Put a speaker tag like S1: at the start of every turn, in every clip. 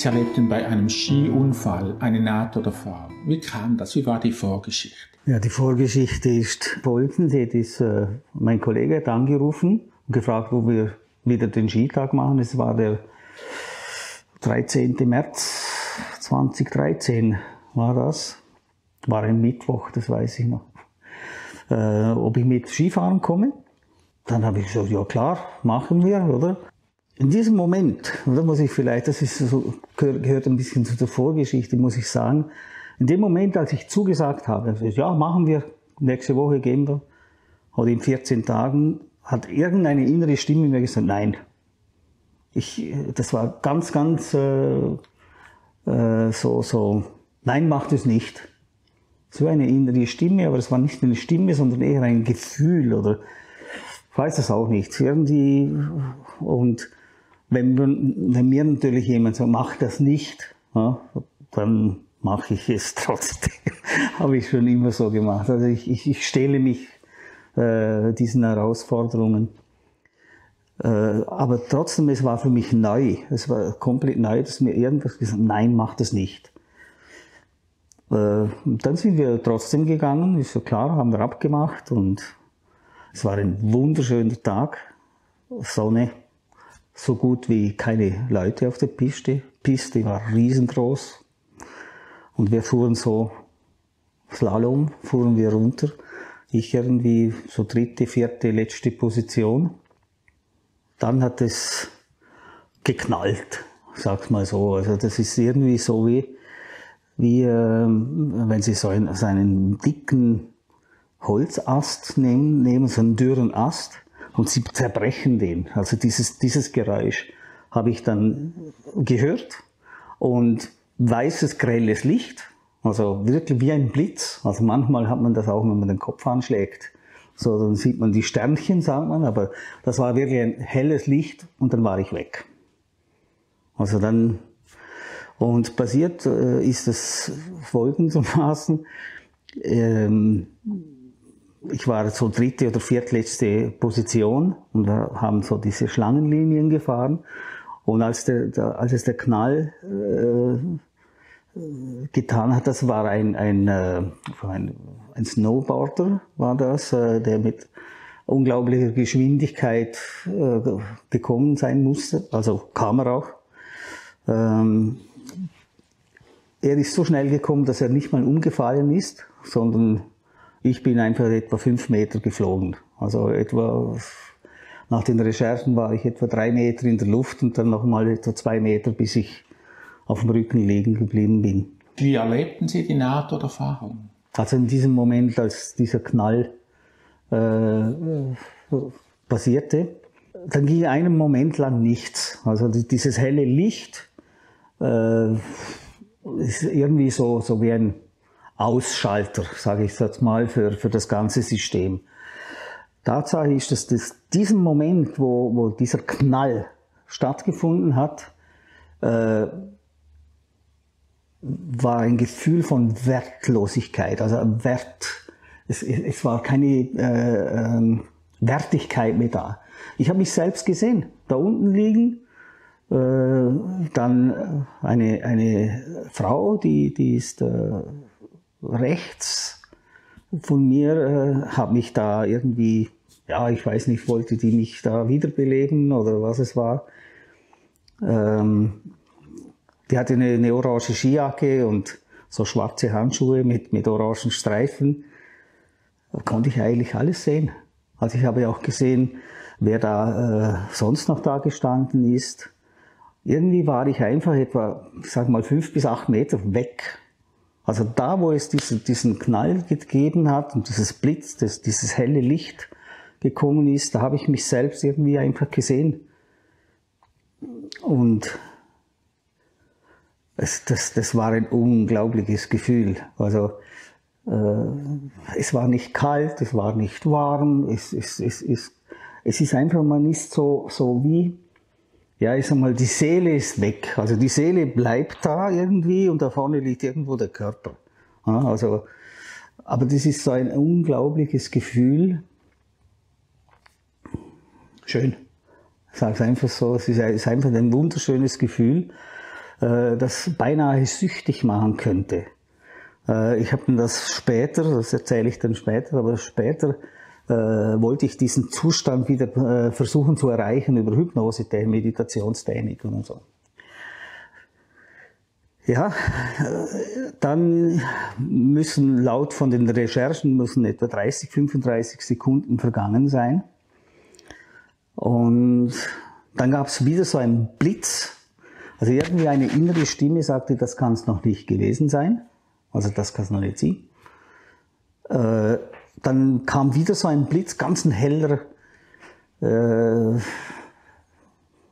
S1: Sie erlebten bei einem Skiunfall eine Nahtoderfahrung. Wie kam das? Wie war die Vorgeschichte?
S2: Ja, die Vorgeschichte ist folgende. Mein Kollege hat angerufen und gefragt, ob wir wieder den Skitag machen. Es war der 13. März 2013 war das. War ein Mittwoch, das weiß ich noch. Ob ich mit Skifahren komme? Dann habe ich gesagt, ja klar, machen wir, oder? In diesem Moment, und da muss ich vielleicht, das ist so, gehört ein bisschen zu der Vorgeschichte, muss ich sagen, in dem Moment, als ich zugesagt habe, ja, machen wir, nächste Woche gehen wir, oder in 14 Tagen, hat irgendeine innere Stimme mir gesagt, nein. Das war ganz, nein, mach das nicht. Es war eine innere Stimme, aber es war nicht eine Stimme, sondern eher ein Gefühl, oder, ich weiß es auch nicht, irgendwie, und wenn mir natürlich jemand sagt, mach das nicht, ja, dann mache ich es trotzdem. Habe ich schon immer so gemacht. Also ich stelle mich diesen Herausforderungen. Aber trotzdem, es war für mich neu. Es war komplett neu, dass mir irgendwas gesagt hat, nein, mach das nicht. Dann sind wir trotzdem gegangen, ist ja klar, haben wir abgemacht und es war ein wunderschöner Tag. Sonne, so gut wie keine Leute auf der Piste. Piste war riesengroß. Und wir fuhren so Slalom, fuhren wir runter. Ich irgendwie so dritte, vierte, letzte Position. Dann hat es geknallt, sag's mal so. Also das ist irgendwie so wie wenn Sie so einen dicken Holzast nehmen, so einen dürren Ast, und Sie zerbrechen den. Also dieses Geräusch habe ich dann gehört und weißes, grelles Licht, also wirklich wie ein Blitz. Also manchmal hat man das auch, wenn man den Kopf anschlägt. So, dann sieht man die Sternchen, sagt man, aber das war wirklich ein helles Licht und dann war ich weg. Also dann, und passiert ist es folgendermaßen, ich war so dritte oder viertletzte Position und wir haben so diese Schlangenlinien gefahren. Und als es der Knall getan hat, das war ein Snowboarder, war das, der mit unglaublicher Geschwindigkeit gekommen sein musste, also kam er auch. Er ist so schnell gekommen, dass er nicht mal umgefallen ist, sondern ich bin einfach etwa 5 Meter geflogen. Also nach den Recherchen war ich etwa 3 Meter in der Luft und dann nochmal etwa 2 Meter, bis ich auf dem Rücken liegen geblieben bin.
S1: Wie erlebten Sie die Nahtoderfahrung?
S2: Also in diesem Moment, als dieser Knall passierte, dann ging einen Moment lang nichts. Also dieses helle Licht ist irgendwie so wie ein Ausschalter, sage ich jetzt mal, für das ganze System. Tatsache ist, dass diesen Moment, wo dieser Knall stattgefunden hat, war ein Gefühl von Wertlosigkeit, also es war keine Wertigkeit mehr da. Ich habe mich selbst gesehen, da unten liegen, dann eine Frau, die ist rechts von mir, hat mich da irgendwie, ja, ich weiß nicht, wollte die mich da wiederbeleben oder was es war. Die hatte eine orange Skijacke und so schwarze Handschuhe mit orangen Streifen. Da konnte ich eigentlich alles sehen. Also ich habe ja auch gesehen, wer da sonst noch da gestanden ist. Irgendwie war ich einfach etwa, ich sag mal, 5 bis 8 Meter weg. Also da, wo es diesen Knall gegeben hat und dieses Blitz, dieses helle Licht gekommen ist, da habe ich mich selbst irgendwie einfach gesehen. Und das war ein unglaubliches Gefühl. Also es war nicht kalt, es war nicht warm, es ist einfach, man ist so wie, ja, ich sag mal, die Seele ist weg. Also die Seele bleibt da irgendwie und da vorne liegt irgendwo der Körper. Ja, also, aber das ist so ein unglaubliches Gefühl. Schön. Ich sage es einfach so, es ist einfach ein wunderschönes Gefühl. das beinahe süchtig machen könnte. Ich habe dann das später, das erzähle ich dann später, aber später wollte ich diesen Zustand wieder versuchen zu erreichen über Hypnose, Meditationstechniken und so. Ja, dann müssen laut von den Recherchen etwa 30, 35 Sekunden vergangen sein. Und dann gab es wieder so einen Blitz. Also irgendwie eine innere Stimme sagte, das kann es noch nicht gewesen sein. Also das kann es noch nicht sein. Dann kam wieder so ein Blitz, ganz ein heller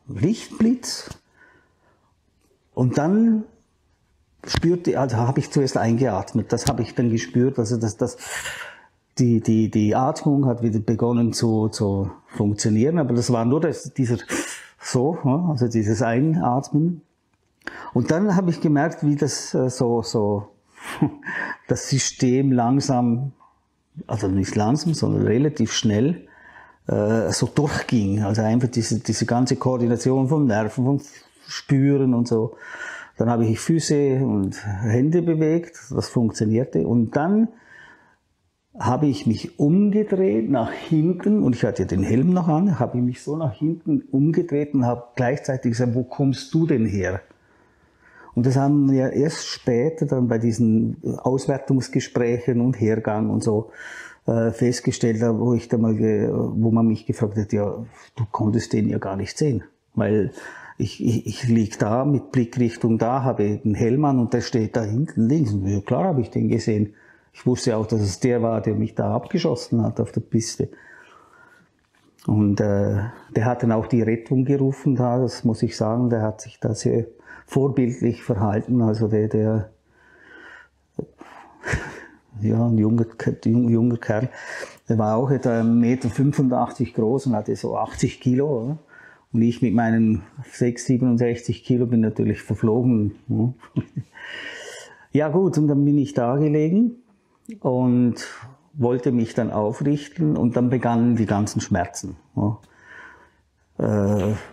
S2: Lichtblitz. Und dann habe ich zuerst eingeatmet. Das habe ich dann gespürt. Also die Atmung hat wieder begonnen zu funktionieren. Aber das war nur dieses Einatmen. Und dann habe ich gemerkt, wie das das System langsam, also nicht langsam, sondern relativ schnell so durchging. Also einfach diese ganze Koordination von Nerven, vom Spüren und so. Dann habe ich Füße und Hände bewegt, das funktionierte. Und dann habe ich mich umgedreht nach hinten, und ich hatte den Helm noch an, habe ich mich so nach hinten umgedreht und habe gleichzeitig gesagt, wo kommst du denn her? Und das haben wir erst später dann bei diesen Auswertungsgesprächen und Hergang und so festgestellt, wo man mich gefragt hat, ja, du konntest den ja gar nicht sehen, weil ich lieg da mit Blickrichtung da, habe den Helm an und der steht da hinten links. Und ja, klar habe ich den gesehen. Ich wusste auch, dass es der war, der mich da abgeschossen hat auf der Piste. Und der hat dann auch die Rettung gerufen da, das muss ich sagen, der hat sich da sehr vorbildlich verhalten. Also ein junger Kerl, der war auch etwa 1,85 Meter groß und hatte so 80 Kilo. Oder? Und ich mit meinen 67 Kilo bin natürlich verflogen. Ja gut, und dann bin ich da gelegen und wollte mich dann aufrichten und dann begannen die ganzen Schmerzen.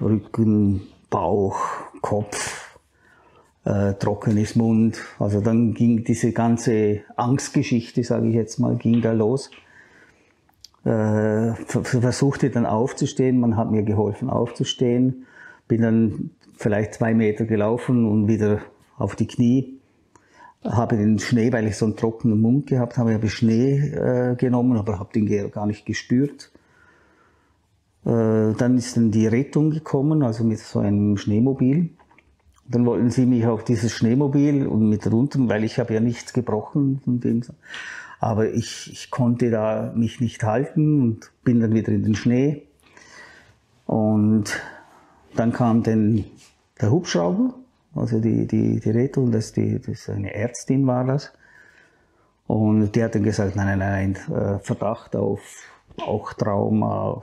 S2: Rücken, Bauch, Kopf, trockenes Mund. Also dann ging diese ganze Angstgeschichte, sage ich jetzt mal, ging da los. Versuchte dann aufzustehen, man hat mir geholfen aufzustehen, bin dann vielleicht 2 Meter gelaufen und wieder auf die Knie, habe den Schnee, weil ich so einen trockenen Mund gehabt habe, habe ich Schnee genommen, aber habe den gar nicht gespürt. Dann ist dann die Rettung gekommen, also mit so einem Schneemobil. Dann wollten sie mich auf dieses Schneemobil und mit runter, weil ich habe ja nichts gebrochen von dem. Aber ich konnte da mich nicht halten und bin dann wieder in den Schnee. Und dann kam dann der Hubschrauber, also die Rettung, das eine Ärztin war das. Und die hat dann gesagt, nein, Verdacht auf auch Trauma,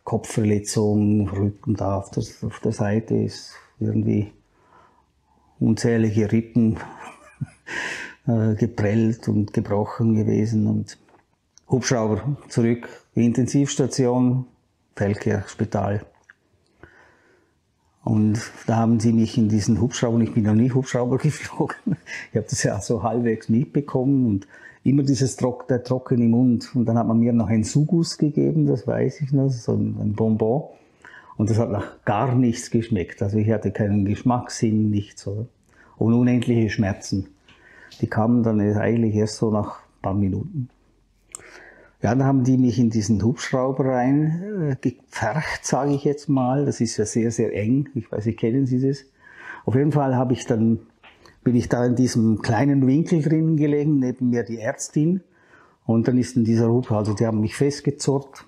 S2: Kopfverletzung, Rücken da auf der Seite ist irgendwie unzählige Rippen geprellt und gebrochen gewesen und Hubschrauber zurück, Intensivstation, Feldkirchspital. Und da haben sie mich in diesen Hubschrauber, ich bin noch nie Hubschrauber geflogen, ich habe das ja so halbwegs mitbekommen und immer der trockene Mund. Und dann hat man mir noch einen Sugus gegeben, das weiß ich noch, so ein Bonbon. Und das hat nach gar nichts geschmeckt. Also ich hatte keinen Geschmackssinn, nichts. Oder? Und unendliche Schmerzen. Die kamen dann eigentlich erst so nach ein paar Minuten. Ja, dann haben die mich in diesen Hubschrauber reingepfercht, sage ich jetzt mal. Das ist ja sehr, sehr eng. Ich weiß nicht, kennen Sie das? Auf jeden Fall bin ich da in diesem kleinen Winkel drinnen gelegen, neben mir die Ärztin. Und dann ist in dieser Hubschrauber, also die haben mich festgezurrt.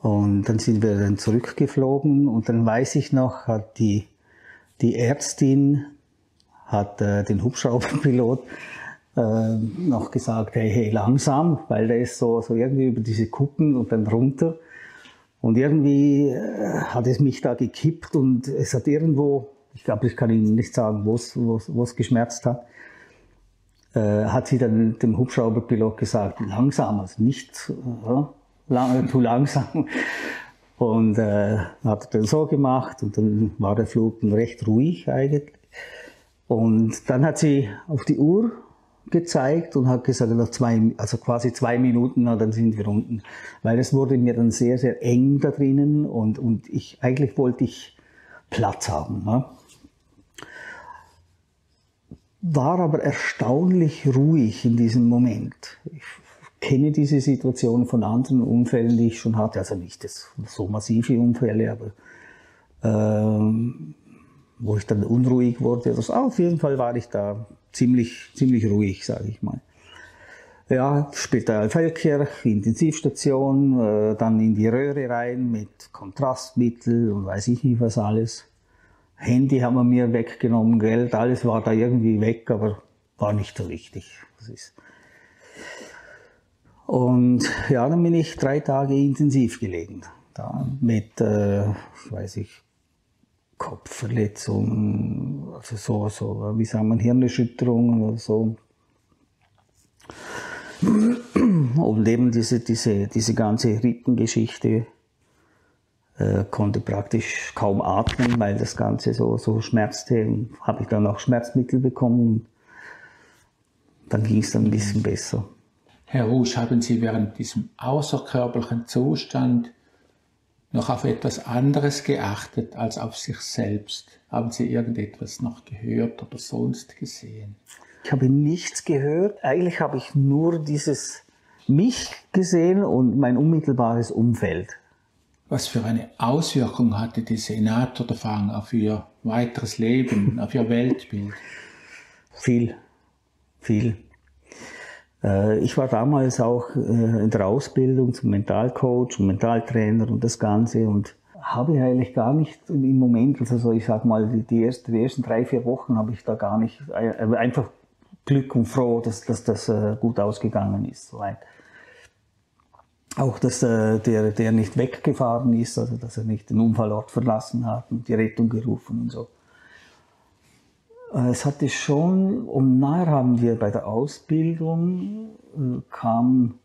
S2: Und dann sind wir dann zurückgeflogen. Und dann weiß ich noch, hat die Ärztin hat den Hubschrauberpilot noch gesagt, hey, langsam, weil der ist so irgendwie über diese Kuppen und dann runter. Und irgendwie hat es mich da gekippt und es hat irgendwo, ich glaube, ich kann Ihnen nicht sagen, wo es geschmerzt hat, hat sie dann dem Hubschrauberpilot gesagt, langsam, also nicht zu langsam. Und hat er dann so gemacht und dann war der Flug dann recht ruhig eigentlich. Und dann hat sie auf die Uhr gezeigt und hat gesagt, nach quasi 2 Minuten, na, dann sind wir unten. Weil es wurde mir dann sehr, sehr eng da drinnen und eigentlich wollte ich Platz haben. Ne? War aber erstaunlich ruhig in diesem Moment. Ich kenne diese Situation von anderen Unfällen, die ich schon hatte, also nicht so massive Unfälle, aber wo ich dann unruhig wurde. Also auf jeden Fall war ich da ziemlich ruhig, sage ich mal. Ja, Spital Feldkirch, Intensivstation, dann in die Röhre rein mit Kontrastmittel und weiß ich nicht was alles. Handy haben wir mir weggenommen, Geld, alles war da irgendwie weg, aber war nicht so wichtig. Und ja, dann bin ich 3 Tage intensiv gelegen. Da mit, Kopfverletzungen, also so, wie sagen wir, Hirnerschütterungen oder so. Und eben diese ganze Rippengeschichte, konnte praktisch kaum atmen, weil das Ganze so schmerzte. Habe ich dann auch Schmerzmittel bekommen. Dann ging es dann ein bisschen besser.
S1: Herr Rusch, haben Sie während diesem außerkörperlichen Zustand noch auf etwas anderes geachtet als auf sich selbst? Haben Sie irgendetwas noch gehört oder sonst gesehen?
S2: Ich habe nichts gehört. Eigentlich habe ich nur mich gesehen und mein unmittelbares Umfeld.
S1: Was für eine Auswirkung hatte diese Nahtoderfahrung auf Ihr weiteres Leben, auf Ihr Weltbild?
S2: Viel. Ich war damals auch in der Ausbildung zum Mentalcoach und Mentaltrainer und das Ganze und habe eigentlich gar nicht im Moment, also ich sag mal, die ersten 3-4 Wochen habe ich da gar nicht, einfach Glück und froh, dass das gut ausgegangen ist, soweit. Auch, dass der nicht weggefahren ist, also dass er nicht den Unfallort verlassen hat und die Rettung gerufen und so. Es hatte schon, und nachher haben wir bei der Ausbildung, kam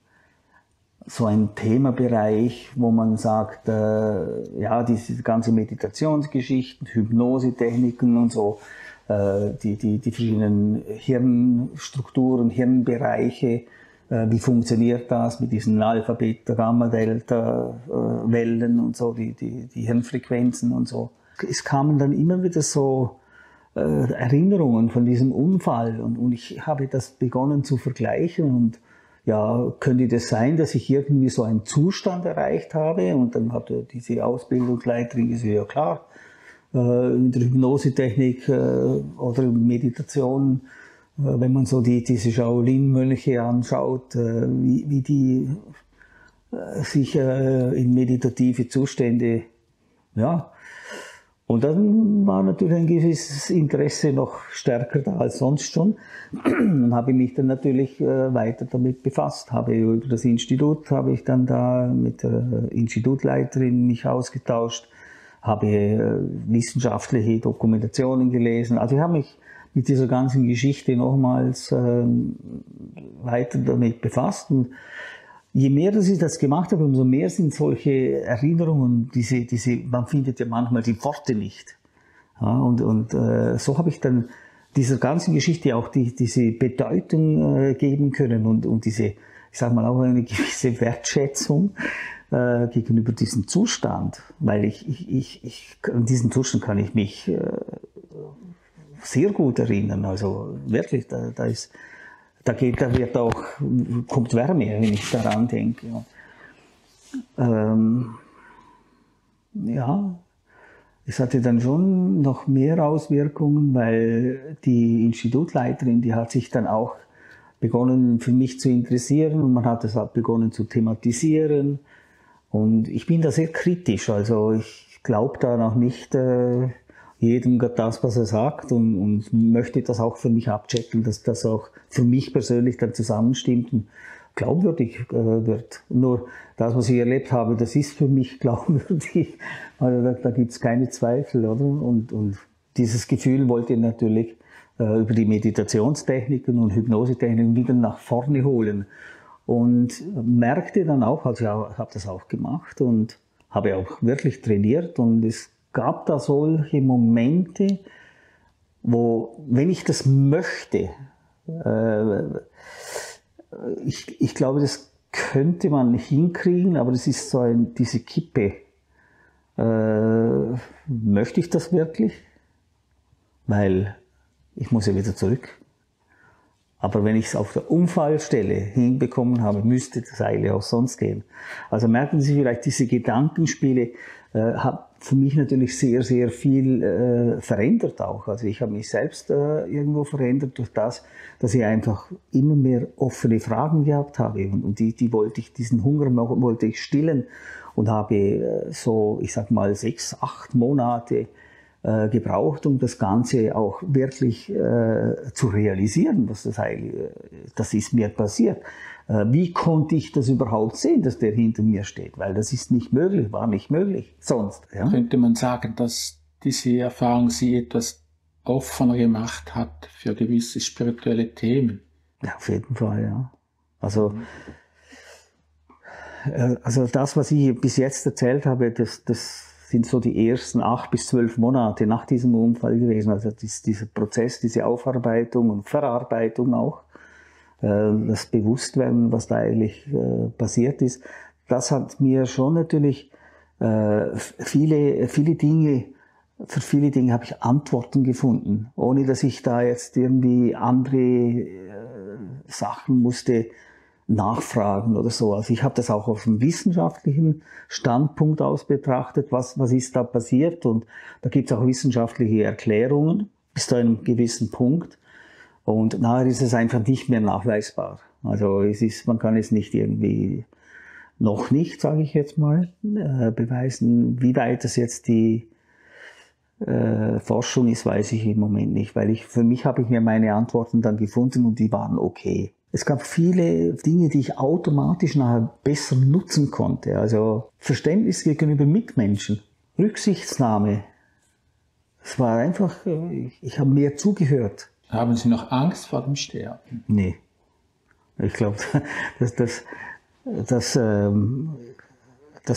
S2: so ein Themenbereich, wo man sagt, ja, diese ganze Meditationsgeschichten, Hypnosetechniken und so, die verschiedenen Hirnstrukturen, Hirnbereiche, wie funktioniert das mit diesen Alpha, Beta, Gamma, Delta Wellen und so, die Hirnfrequenzen und so. Es kamen dann immer wieder so Erinnerungen von diesem Unfall und ich habe das begonnen zu vergleichen und ja, könnte das sein, dass ich irgendwie so einen Zustand erreicht habe? Und dann hat diese Ausbildungsleiterin gesagt, ja klar, in der Hypnosetechnik oder Meditation, wenn man so diese Shaolin-Mönche anschaut, wie die sich in meditative Zustände, ja. Und dann war natürlich ein gewisses Interesse noch stärker da als sonst schon. Dann habe ich mich dann natürlich weiter damit befasst. Über das Institut habe ich dann da mit der Institutleiterin mich ausgetauscht, habe wissenschaftliche Dokumentationen gelesen. Also ich habe mich mit dieser ganzen Geschichte nochmals weiter damit befasst. Und je mehr, dass ich das gemacht habe, umso mehr sind solche Erinnerungen, man findet ja manchmal die Worte nicht. Ja, und so habe ich dann dieser ganzen Geschichte auch diese Bedeutung geben können und diese, ich sage mal auch eine gewisse Wertschätzung gegenüber diesem Zustand, weil an diesen Zustand kann ich mich sehr gut erinnern. Also wirklich, kommt Wärme, wenn ich daran denke. Ja, es hatte dann schon noch mehr Auswirkungen, weil die Institutleiterin, die hat sich dann auch begonnen für mich zu interessieren und man hat es auch begonnen zu thematisieren. Und ich bin da sehr kritisch, also ich glaube da noch nicht jedem das, was er sagt und möchte das auch für mich abchecken, dass das auch für mich persönlich dann zusammenstimmt und glaubwürdig wird. Nur das, was ich erlebt habe, das ist für mich glaubwürdig. Also da gibt es keine Zweifel, oder? Und dieses Gefühl wollte ich natürlich über die Meditationstechniken und Hypnosetechniken wieder nach vorne holen. Und merkte dann auch, also ich habe das auch gemacht und habe auch wirklich trainiert und es gab da solche Momente, wo, wenn ich das möchte, ich glaube, das könnte man hinkriegen, aber das ist so diese Kippe. Möchte ich das wirklich? Weil ich muss ja wieder zurück. Aber wenn ich es auf der Unfallstelle hinbekommen habe, müsste das eigentlich auch sonst gehen. Also merken Sie vielleicht, diese Gedankenspiele haben für mich natürlich sehr, sehr viel verändert auch. Also ich habe mich selbst irgendwo verändert durch das, dass ich einfach immer mehr offene Fragen gehabt habe. Und die wollte ich, diesen Hunger wollte ich stillen und habe so, ich sag mal, 6, 8 Monate gebraucht, um das Ganze auch wirklich zu realisieren, was das ist mir passiert. Wie konnte ich das überhaupt sehen, dass der hinter mir steht? Weil das ist nicht möglich, war nicht möglich sonst. Ja?
S1: Könnte man sagen, dass diese Erfahrung Sie etwas offener gemacht hat für gewisse spirituelle Themen?
S2: Ja, auf jeden Fall, ja. Also das, was ich bis jetzt erzählt habe, das sind so die ersten 8 bis 12 Monate nach diesem Unfall gewesen. Also dieser Prozess, diese Aufarbeitung und Verarbeitung auch, das Bewusstwerden, was da eigentlich passiert ist, das hat mir schon natürlich viele Dinge, für viele Dinge habe ich Antworten gefunden, ohne dass ich da jetzt irgendwie andere Sachen musste nachfragen oder so. Also ich habe das auch auf dem wissenschaftlichen Standpunkt aus betrachtet, was ist da passiert, und da gibt es auch wissenschaftliche Erklärungen bis zu einem gewissen Punkt, und nachher ist es einfach nicht mehr nachweisbar. Also man kann es nicht irgendwie, noch nicht, sage ich jetzt mal, beweisen. Wie weit das jetzt die Forschung ist, weiß ich im Moment nicht, weil für mich habe ich mir meine Antworten dann gefunden und die waren okay. Es gab viele Dinge, die ich automatisch nachher besser nutzen konnte. Also Verständnis gegenüber Mitmenschen, Rücksichtnahme. Es war einfach, ich habe mehr zugehört.
S1: Haben Sie noch Angst vor dem Sterben?
S2: Nee. Ich glaube, das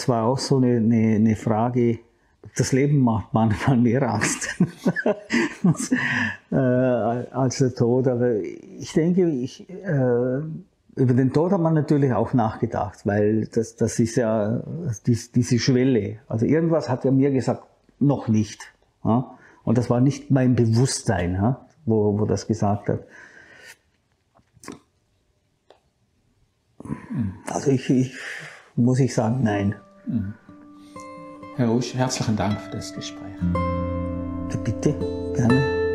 S2: war auch so eine Frage. Das Leben macht manchmal mehr Angst als der Tod. Aber ich denke, über den Tod hat man natürlich auch nachgedacht, weil das ist ja diese Schwelle. Also irgendwas hat er mir gesagt, noch nicht. Ja? Und das war nicht mein Bewusstsein, ja? wo das gesagt hat. Also muss ich sagen, nein.
S1: Herr Rusch, herzlichen Dank für das Gespräch.
S2: Bitte, gerne.